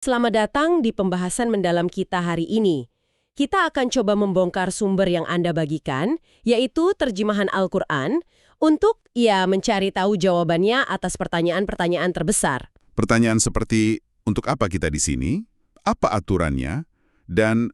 Selamat datang di pembahasan mendalam kita hari ini. Kita akan coba membongkar sumber yang Anda bagikan, yaitu terjemahan Al-Quran, untuk mencari tahu jawabannya atas pertanyaan-pertanyaan terbesar. Pertanyaan seperti, untuk apa kita di sini? Apa aturannya? Dan,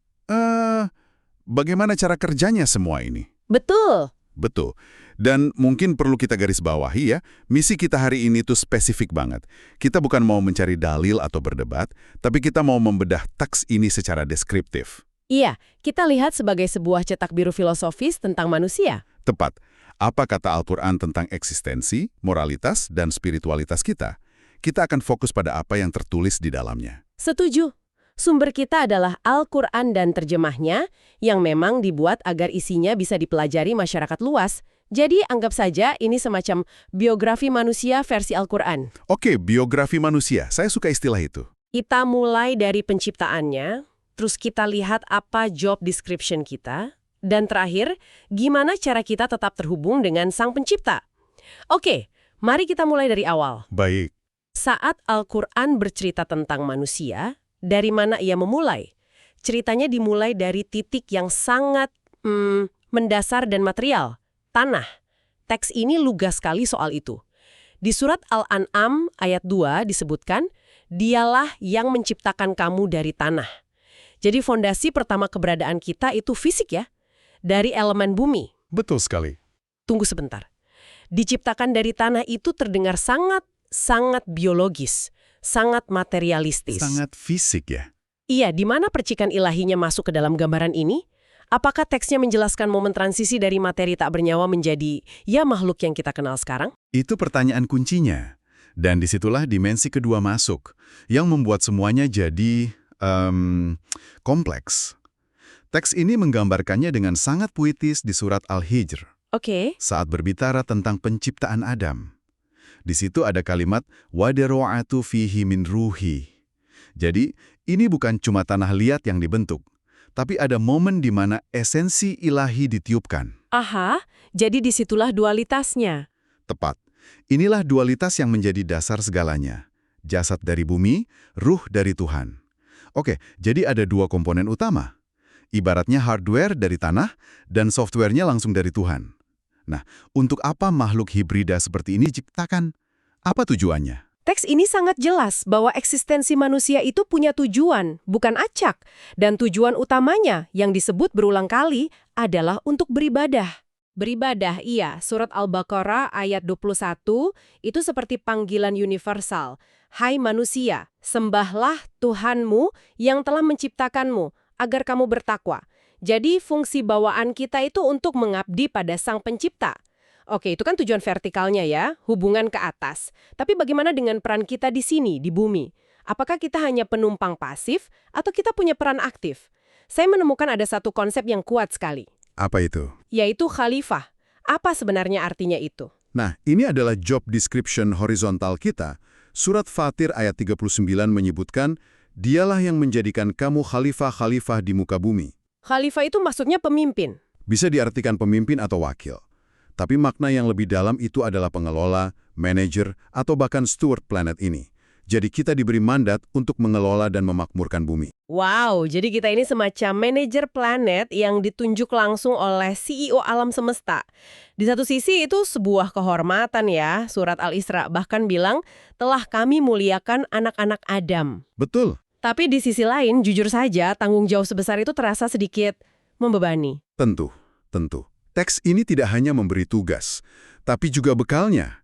bagaimana cara kerjanya semua ini? Betul. Betul. Dan mungkin perlu kita garis bawahi ya, misi kita hari ini tuh spesifik banget. Kita bukan mau mencari dalil atau berdebat, tapi kita mau membedah teks ini secara deskriptif. Iya, kita lihat sebagai sebuah cetak biru filosofis tentang manusia. Tepat. Apa kata Al-Quran tentang eksistensi, moralitas, dan spiritualitas kita? Kita akan fokus pada apa yang tertulis di dalamnya. Setuju. Sumber kita adalah Al-Quran dan terjemahnya, yang memang dibuat agar isinya bisa dipelajari masyarakat luas. Jadi anggap saja ini semacam biografi manusia versi Al-Quran. Oke, biografi manusia. Saya suka istilah itu. Kita mulai dari penciptaannya, terus kita lihat apa job description kita, dan terakhir, gimana cara kita tetap terhubung dengan Sang Pencipta. Oke, mari kita mulai dari awal. Baik. Saat Al-Quran bercerita tentang manusia, dari mana ia memulai? Ceritanya dimulai dari titik yang sangat mendasar dan material. Tanah. Teks ini lugas sekali soal itu. Di surat Al-An'am ayat 2 disebutkan, dialah yang menciptakan kamu dari tanah. Jadi fondasi pertama keberadaan kita itu fisik ya, dari elemen bumi. Betul sekali. Tunggu sebentar. Diciptakan dari tanah itu terdengar sangat biologis, sangat materialistis. Sangat fisik ya. Iya, di mana percikan ilahinya masuk ke dalam gambaran ini? Apakah teksnya menjelaskan momen transisi dari materi tak bernyawa menjadi makhluk yang kita kenal sekarang? Itu pertanyaan kuncinya. Dan disitulah dimensi kedua masuk, yang membuat semuanya jadi kompleks. Teks ini menggambarkannya dengan sangat puitis di surat Al-Hijr. Oke. Saat berbicara tentang penciptaan Adam. Di situ ada kalimat, وَدَرَوْعَةُ فِيهِ مِنْ رُوحِ. Jadi, ini bukan cuma tanah liat yang dibentuk, tapi ada momen di mana esensi ilahi ditiupkan. Aha, jadi disitulah dualitasnya. Tepat. Inilah dualitas yang menjadi dasar segalanya. Jasad dari bumi, ruh dari Tuhan. Oke, jadi ada dua komponen utama. Ibaratnya hardware dari tanah dan softwarenya langsung dari Tuhan. Nah, untuk apa makhluk hibrida seperti ini diciptakan? Apa tujuannya? Teks ini sangat jelas bahwa eksistensi manusia itu punya tujuan, bukan acak. Dan tujuan utamanya yang disebut berulang kali adalah untuk beribadah. Beribadah, iya. Surat Al-Baqarah ayat 21 itu seperti panggilan universal. Hai manusia, sembahlah Tuhanmu yang telah menciptakanmu agar kamu bertakwa. Jadi fungsi bawaan kita itu untuk mengabdi pada Sang Pencipta. Oke, itu kan tujuan vertikalnya ya, hubungan ke atas. Tapi bagaimana dengan peran kita di sini, di bumi? Apakah kita hanya penumpang pasif atau kita punya peran aktif? Saya menemukan ada satu konsep yang kuat sekali. Apa itu? Yaitu khalifah. Apa sebenarnya artinya itu? Nah, ini adalah job description horizontal kita. Surat Fatir ayat 39 menyebutkan, dialah yang menjadikan kamu khalifah-khalifah di muka bumi. Khalifah itu maksudnya pemimpin. Bisa diartikan pemimpin atau wakil. Tapi makna yang lebih dalam itu adalah pengelola, manajer, atau bahkan steward planet ini. Jadi kita diberi mandat untuk mengelola dan memakmurkan bumi. Wow, jadi kita ini semacam manajer planet yang ditunjuk langsung oleh CEO alam semesta. Di satu sisi itu sebuah kehormatan ya, surat Al-Isra bahkan bilang, telah kami muliakan anak-anak Adam. Betul. Tapi di sisi lain, jujur saja, tanggung jawab sebesar itu terasa sedikit membebani. Tentu. Teks ini tidak hanya memberi tugas, tapi juga bekalnya.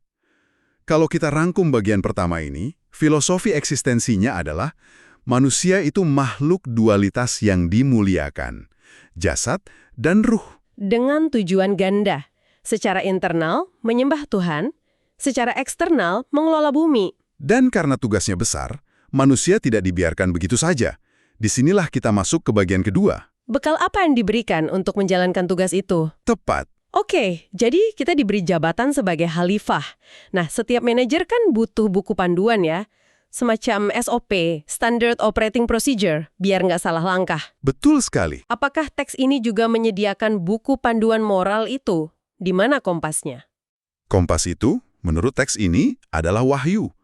Kalau kita rangkum bagian pertama ini, filosofi eksistensinya adalah manusia itu makhluk dualitas yang dimuliakan, jasad dan ruh. Dengan tujuan ganda, secara internal menyembah Tuhan, secara eksternal mengelola bumi. Dan karena tugasnya besar, manusia tidak dibiarkan begitu saja. Disinilah kita masuk ke bagian kedua. Bekal apa yang diberikan untuk menjalankan tugas itu? Tepat. Oke, jadi kita diberi jabatan sebagai khalifah. Nah, setiap manajer kan butuh buku panduan ya. Semacam SOP, Standard Operating Procedure, biar nggak salah langkah. Betul sekali. Apakah teks ini juga menyediakan buku panduan moral itu? Di mana kompasnya? Kompas itu, menurut teks ini, adalah wahyu.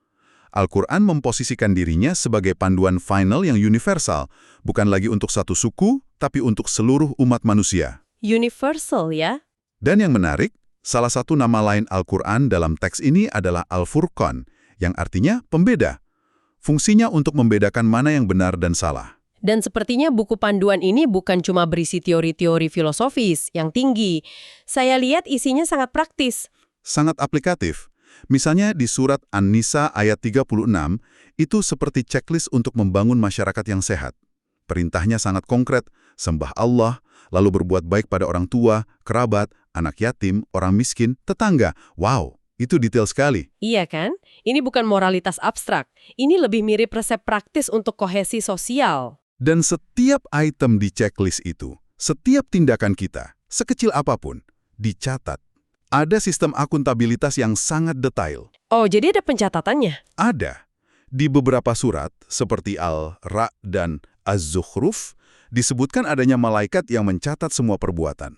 Al-Quran memposisikan dirinya sebagai panduan final yang universal, bukan lagi untuk satu suku, tapi untuk seluruh umat manusia. Universal ya? Dan yang menarik, salah satu nama lain Al-Quran dalam teks ini adalah Al-Furqan, yang artinya pembeda. Fungsinya untuk membedakan mana yang benar dan salah. Dan sepertinya buku panduan ini bukan cuma berisi teori-teori filosofis yang tinggi. Saya lihat isinya sangat praktis. Sangat aplikatif. Misalnya di surat An-Nisa ayat 36, itu seperti checklist untuk membangun masyarakat yang sehat. Perintahnya sangat konkret, sembah Allah, lalu berbuat baik pada orang tua, kerabat, anak yatim, orang miskin, tetangga. Wow, itu detail sekali. Iya kan? Ini bukan moralitas abstrak. Ini lebih mirip resep praktis untuk kohesi sosial. Dan setiap item di checklist itu, setiap tindakan kita, sekecil apapun, dicatat. Ada sistem akuntabilitas yang sangat detail. Oh, jadi ada pencatatannya? Ada. Di beberapa surat, seperti Al-Ra' dan Az-Zukhruf, disebutkan adanya malaikat yang mencatat semua perbuatan.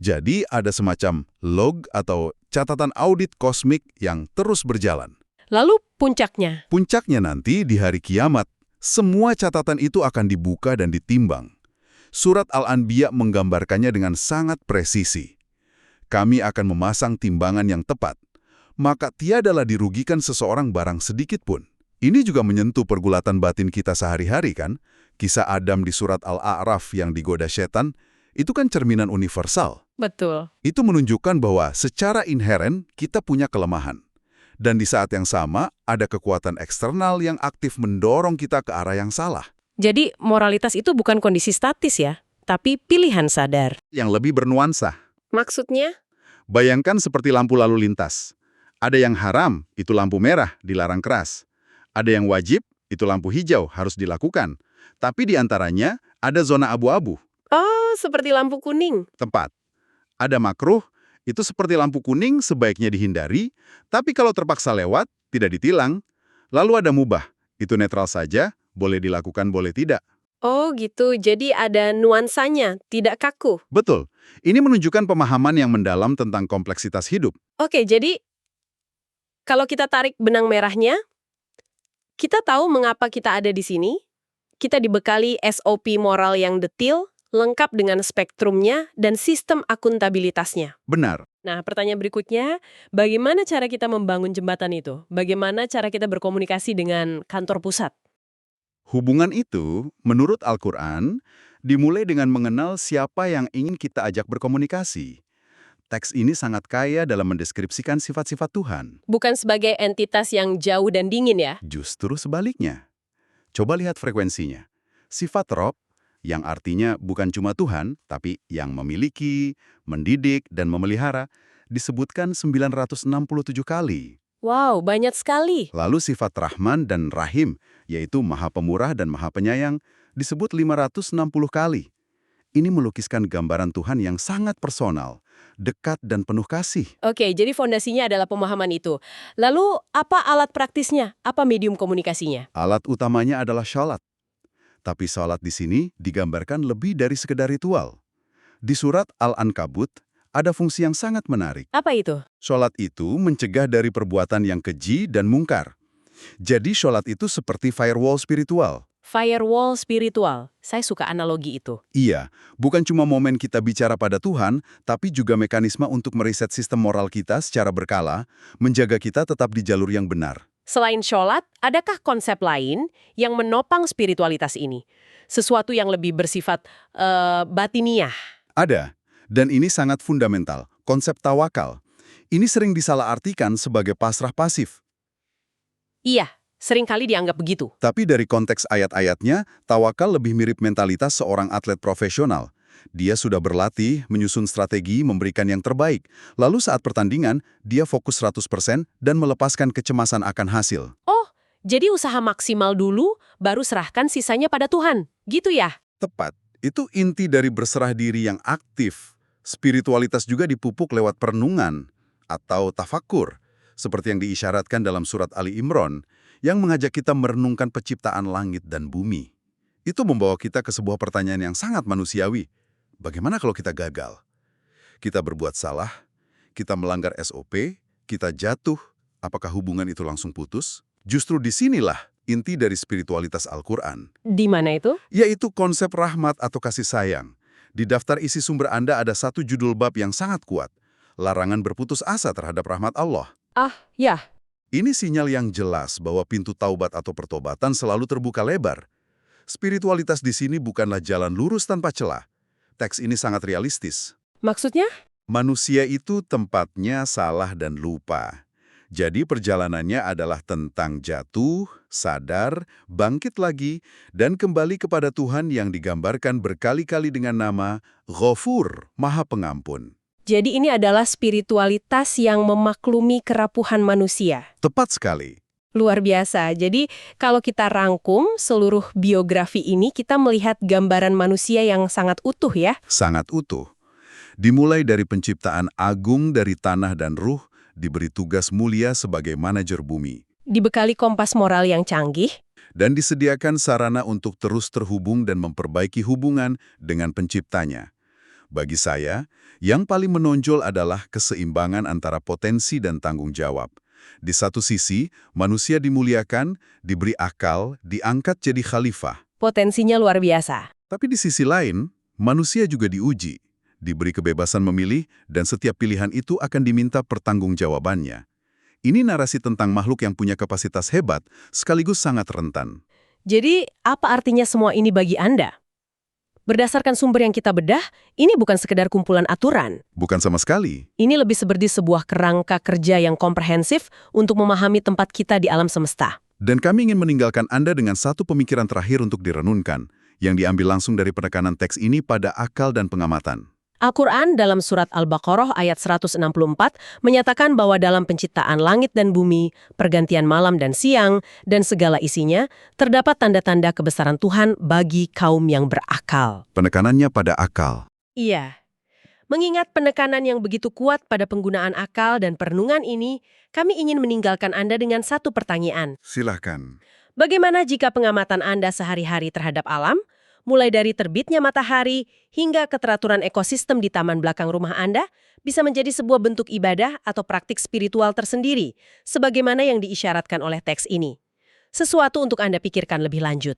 Jadi ada semacam log atau catatan audit kosmik yang terus berjalan. Lalu puncaknya? Puncaknya nanti di hari kiamat, semua catatan itu akan dibuka dan ditimbang. Surat Al-Anbiya menggambarkannya dengan sangat presisi. Kami akan memasang timbangan yang tepat, maka tiadalah dirugikan seseorang barang sedikit pun. Ini juga menyentuh pergulatan batin kita sehari-hari kan? Kisah Adam di surat Al-A'raf yang digoda setan, itu kan cerminan universal. Betul. Itu menunjukkan bahwa secara inheren kita punya kelemahan. Dan di saat yang sama, ada kekuatan eksternal yang aktif mendorong kita ke arah yang salah. Jadi moralitas itu bukan kondisi statis ya, tapi pilihan sadar. Yang lebih bernuansa. Maksudnya? Bayangkan seperti lampu lalu lintas. Ada yang haram, itu lampu merah, dilarang keras. Ada yang wajib, itu lampu hijau, harus dilakukan. Tapi di antaranya ada zona abu-abu. Oh, seperti lampu kuning. Tepat. Ada makruh, itu seperti lampu kuning sebaiknya dihindari, tapi kalau terpaksa lewat, tidak ditilang. Lalu ada mubah, itu netral saja, boleh dilakukan, boleh tidak. Oh gitu, jadi ada nuansanya, tidak kaku. Betul. Ini menunjukkan pemahaman yang mendalam tentang kompleksitas hidup. Oke, jadi kalau kita tarik benang merahnya, kita tahu mengapa kita ada di sini. Kita dibekali SOP moral yang detail, lengkap dengan spektrumnya dan sistem akuntabilitasnya. Benar. Nah, pertanyaan berikutnya, bagaimana cara kita membangun jembatan itu? Bagaimana cara kita berkomunikasi dengan kantor pusat? Hubungan itu, menurut Al-Quran, dimulai dengan mengenal siapa yang ingin kita ajak berkomunikasi. Teks ini sangat kaya dalam mendeskripsikan sifat-sifat Tuhan. Bukan sebagai entitas yang jauh dan dingin ya? Justru sebaliknya. Coba lihat frekuensinya. Sifat Rob, yang artinya bukan cuma Tuhan, tapi yang memiliki, mendidik, dan memelihara, disebutkan 967 kali. Wow, banyak sekali. Lalu sifat Rahman dan Rahim, yaitu Maha Pemurah dan Maha Penyayang, disebut 560 kali. Ini melukiskan gambaran Tuhan yang sangat personal, dekat dan penuh kasih. Oke, jadi fondasinya adalah pemahaman itu. Lalu, apa alat praktisnya? Apa medium komunikasinya? Alat utamanya adalah sholat. Tapi sholat di sini digambarkan lebih dari sekedar ritual. Di surat Al-Ankabut, ada fungsi yang sangat menarik. Apa itu? Sholat itu mencegah dari perbuatan yang keji dan mungkar. Jadi sholat itu seperti firewall spiritual. Firewall spiritual. Saya suka analogi itu. Iya, bukan cuma momen kita bicara pada Tuhan, tapi juga mekanisme untuk mereset sistem moral kita secara berkala, menjaga kita tetap di jalur yang benar. Selain sholat, adakah konsep lain yang menopang spiritualitas ini? Sesuatu yang lebih bersifat batiniah. Ada, dan ini sangat fundamental, konsep tawakal. Ini sering disalahartikan sebagai pasrah pasif. Iya, seringkali dianggap begitu. Tapi dari konteks ayat-ayatnya, tawakal lebih mirip mentalitas seorang atlet profesional. Dia sudah berlatih, menyusun strategi, memberikan yang terbaik. Lalu saat pertandingan, dia fokus 100% dan melepaskan kecemasan akan hasil. Oh, jadi usaha maksimal dulu, baru serahkan sisanya pada Tuhan. Gitu ya? Tepat. Itu inti dari berserah diri yang aktif. Spiritualitas juga dipupuk lewat perenungan atau tafakur, seperti yang diisyaratkan dalam surat Ali Imran, yang mengajak kita merenungkan penciptaan langit dan bumi. Itu membawa kita ke sebuah pertanyaan yang sangat manusiawi. Bagaimana kalau kita gagal? Kita berbuat salah, kita melanggar SOP, kita jatuh, apakah hubungan itu langsung putus? Justru disinilah inti dari spiritualitas Al-Quran, Di mana itu? yaitu konsep rahmat atau kasih sayang. Di daftar isi sumber Anda ada satu judul bab yang sangat kuat, larangan berputus asa terhadap rahmat Allah. Ah, ya. Ini sinyal yang jelas bahwa pintu taubat atau pertobatan selalu terbuka lebar. Spiritualitas di sini bukanlah jalan lurus tanpa celah. Teks ini sangat realistis. Maksudnya? Manusia itu tempatnya salah dan lupa. Jadi perjalanannya adalah tentang jatuh, sadar, bangkit lagi, dan kembali kepada Tuhan yang digambarkan berkali-kali dengan nama Ghafur, Maha Pengampun. Jadi ini adalah spiritualitas yang memaklumi kerapuhan manusia. Tepat sekali. Luar biasa. Jadi kalau kita rangkum seluruh biografi ini, kita melihat gambaran manusia yang sangat utuh ya. Sangat utuh. Dimulai dari penciptaan agung dari tanah dan ruh, diberi tugas mulia sebagai manajer bumi. Dibekali kompas moral yang canggih. Dan disediakan sarana untuk terus terhubung dan memperbaiki hubungan dengan penciptanya. Bagi saya, yang paling menonjol adalah keseimbangan antara potensi dan tanggung jawab. Di satu sisi, manusia dimuliakan, diberi akal, diangkat jadi khalifah. Potensinya luar biasa. Tapi di sisi lain, manusia juga diuji, diberi kebebasan memilih, dan setiap pilihan itu akan diminta pertanggungjawabannya. Ini narasi tentang makhluk yang punya kapasitas hebat, sekaligus sangat rentan. Jadi apa artinya semua ini bagi Anda? Berdasarkan sumber yang kita bedah, ini bukan sekedar kumpulan aturan. Bukan sama sekali. Ini lebih seperti sebuah kerangka kerja yang komprehensif untuk memahami tempat kita di alam semesta. Dan kami ingin meninggalkan Anda dengan satu pemikiran terakhir untuk direnungkan, yang diambil langsung dari penekanan teks ini pada akal dan pengamatan. Al-Quran dalam surat Al-Baqarah ayat 164 menyatakan bahwa dalam penciptaan langit dan bumi, pergantian malam dan siang, dan segala isinya, terdapat tanda-tanda kebesaran Tuhan bagi kaum yang berakal. Penekanannya pada akal. Iya. Mengingat penekanan yang begitu kuat pada penggunaan akal dan perenungan ini, kami ingin meninggalkan Anda dengan satu pertanyaan. Silahkan. Bagaimana jika pengamatan Anda sehari-hari terhadap alam, mulai dari terbitnya matahari hingga keteraturan ekosistem di taman belakang rumah Anda, bisa menjadi sebuah bentuk ibadah atau praktik spiritual tersendiri, sebagaimana yang diisyaratkan oleh teks ini? Sesuatu untuk Anda pikirkan lebih lanjut.